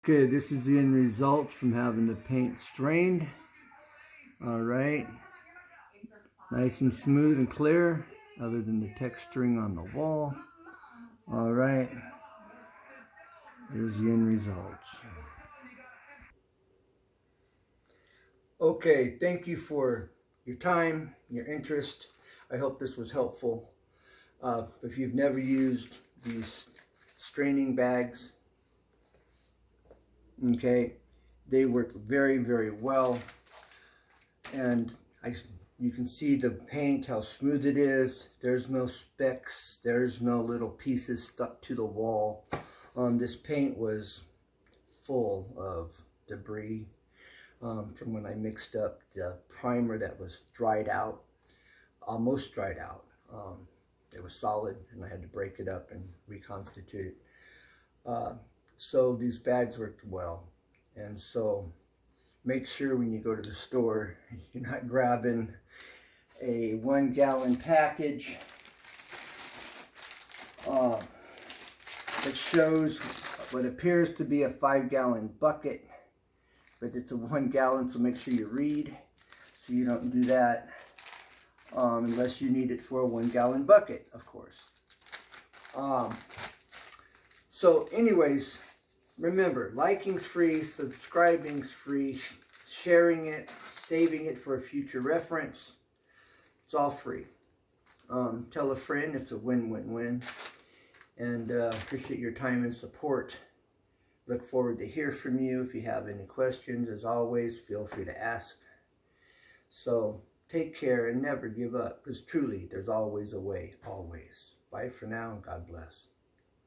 Okay, this is the end result from having the paint strained. All right, nice and smooth and clear, other than the texturing on the wall. All right, there's the end results. Okay, thank you for your time, your interest. I hope this was helpful. If you've never used these straining bags, okay, they work very, very well. And you can see the paint, how smooth it is. There's no specks. There's no little pieces stuck to the wall. This paint was full of debris from when I mixed up the primer that was dried out, almost dried out. It was solid, and I had to break it up and reconstitute it. So these bags worked well. And so make sure when you go to the store, you're not grabbing a 1 gallon package that shows what appears to be a 5 gallon bucket, but it's a 1 gallon, so make sure you read so you don't do that unless you need it for a 1 gallon bucket, of course. So anyways, remember, liking's free, subscribing's free, sharing it, saving it for a future reference, it's all free. Tell a friend, it's a win-win-win. And appreciate your time and support. Look forward to hear from you. If you have any questions, as always, feel free to ask. So take care and never give up, because truly, there's always a way, always. Bye for now, and God bless.